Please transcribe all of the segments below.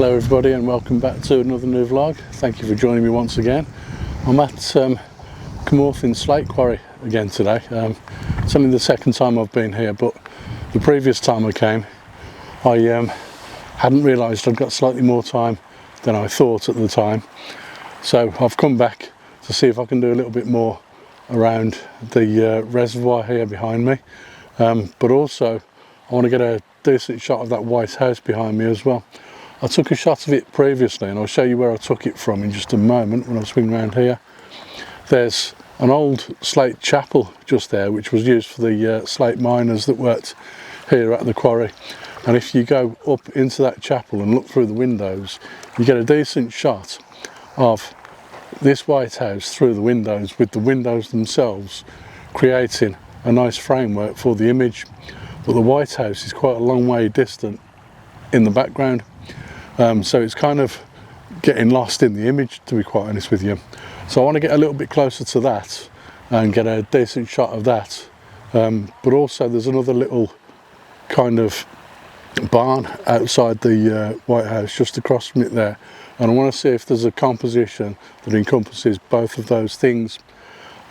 Hello everybody and welcome back to another new vlog. Thank you for joining me once again. I'm at Cwmorthin Slate Quarry again today. It's only the second time I've been here, but the previous time I came I hadn't realised I'd got slightly more time than I thought at the time. So I've come back to see if I can do a little bit more around the reservoir here behind me, but also I want to get a decent shot of that white house behind me as well. I took a shot of it previously and I'll show you where I took it from in just a moment when I swing around here. There's an old slate chapel just there which was used for the slate miners that worked here at the quarry, and if you go up into that chapel and look through the windows you get a decent shot of this white house through the windows, with the windows themselves creating a nice framework for the image, but the white house is quite a long way distant in the background. So it's kind of getting lost in the image, to be quite honest with you. So I want to get a little bit closer to that and get a decent shot of that. But also there's another little kind of barn outside the White House just across from it there, and I want to see if there's a composition that encompasses both of those things.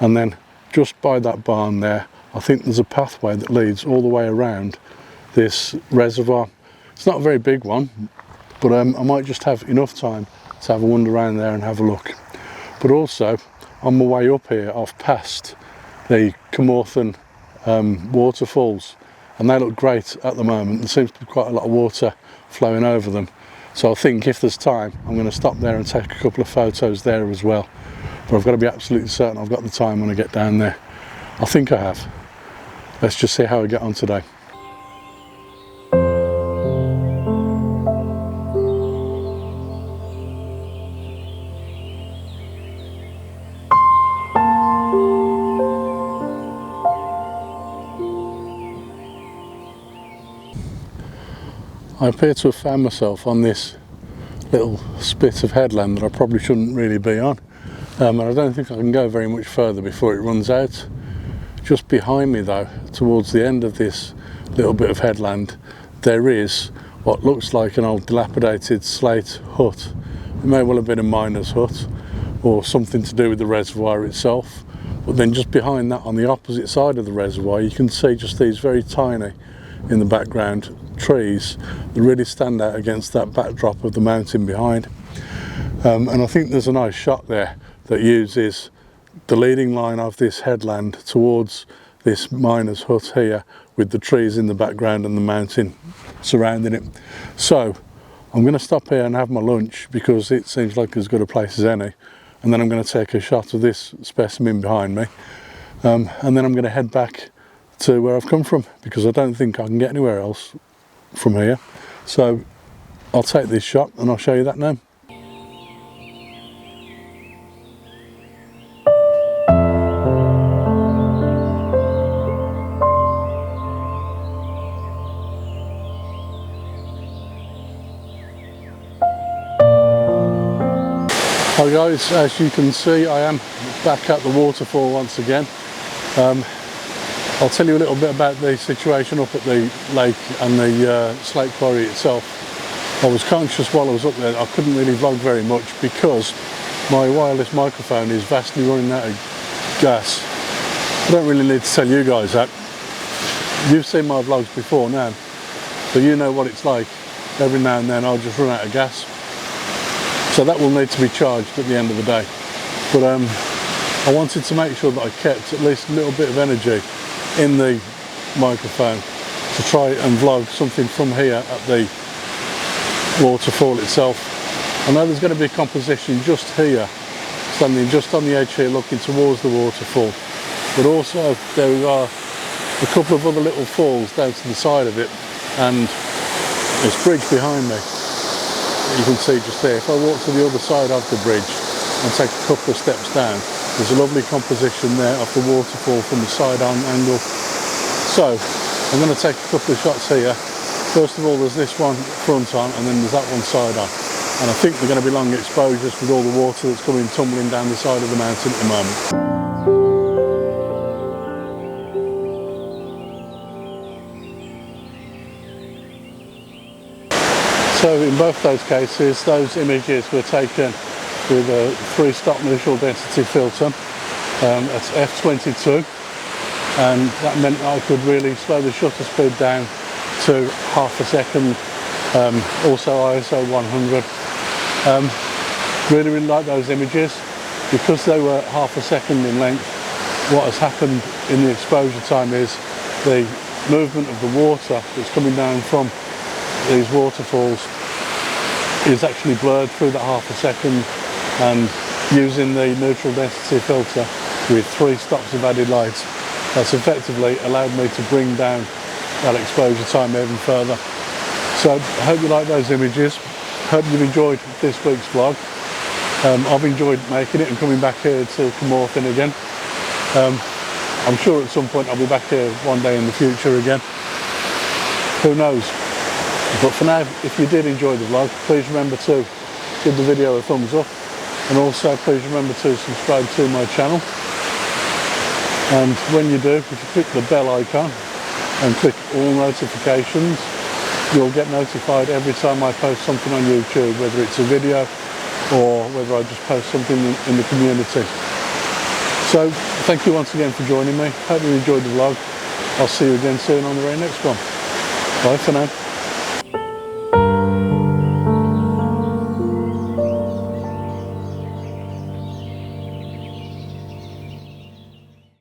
And then just by that barn there I think there's a pathway that leads all the way around this reservoir. It's not a very big one, but I might just have enough time to have a wander around there and have a look. But also on my way up here I've passed the Cwmorthin waterfalls, and they look great at the moment. There seems to be quite a lot of water flowing over them, so I think if there's time I'm going to stop there and take a couple of photos there as well. But I've got to be absolutely certain I've got the time when I get down there. I think I have. Let's just see how I get on today. I appear to have found myself on this little spit of headland that I probably shouldn't really be on, and I don't think I can go very much further before it runs out. Just behind me though, towards the end of this little bit of headland, there is what looks like an old dilapidated slate hut. It may well have been a miner's hut or something to do with the reservoir itself, but then just behind that, on the opposite side of the reservoir, you can see just these very tiny, in the background, trees that really stand out against that backdrop of the mountain behind. And I think there's a nice shot there that uses the leading line of this headland towards this miner's hut here, with the trees in the background and the mountain surrounding it. So I'm going to stop here and have my lunch because it seems like as good a place as any, and then I'm going to take a shot of this specimen behind me, and then I'm going to head back to where I've come from, because I don't think I can get anywhere else from here. So I'll take this shot and I'll show you that now. Hi guys, as you can see I am back at the waterfall once again. I'll tell you a little bit about the situation up at the lake and the slate quarry itself. I was conscious while I was up there I couldn't really vlog very much because my wireless microphone is vastly running out of gas. I don't really need to tell you guys that. You've seen my vlogs before now, so you know what it's like. Every now and then I'll just run out of gas. So that will need to be charged at the end of the day. But I wanted to make sure that I kept at least a little bit of energy in the microphone to try and vlog something from here at the waterfall itself. I know there's going to be a composition just here, standing just on the edge here looking towards the waterfall, but also there are a couple of other little falls down to the side of it, and this bridge behind me you can see just there. If I walk to the other side of the bridge and take a couple of steps down, there's a lovely composition there of the waterfall from the side-on angle. So I'm going to take a couple of shots here. First of all there's this one front on, and then there's that one side on, and I think they're going to be long exposures with all the water that's coming tumbling down the side of the mountain at the moment. So in both those cases, those images were taken with a 3-stop neutral density filter. That's f22, and that meant I could really slow the shutter speed down to half a second. Also ISO 100. Really like those images. Because they were half a second in length, what has happened in the exposure time is the movement of the water that's coming down from these waterfalls is actually blurred through that half a second, and using the neutral density filter with 3 stops of added light, that's effectively allowed me to bring down that exposure time even further. So I hope you like those images. Hope you've enjoyed this week's vlog. I've enjoyed making it and coming back here to Cwmorthin again. I'm sure at some point I'll be back here one day in the future again. Who knows? But for now, if you did enjoy the vlog, please remember to give the video a thumbs up, and also please remember to subscribe to my channel. And when you do, if you click the bell icon and click all notifications, you'll get notified every time I post something on YouTube, whether it's a video or whether I just post something in the community. So thank you once again for joining me. Hope you enjoyed the vlog. I'll see you again soon on the very next one. Bye for now.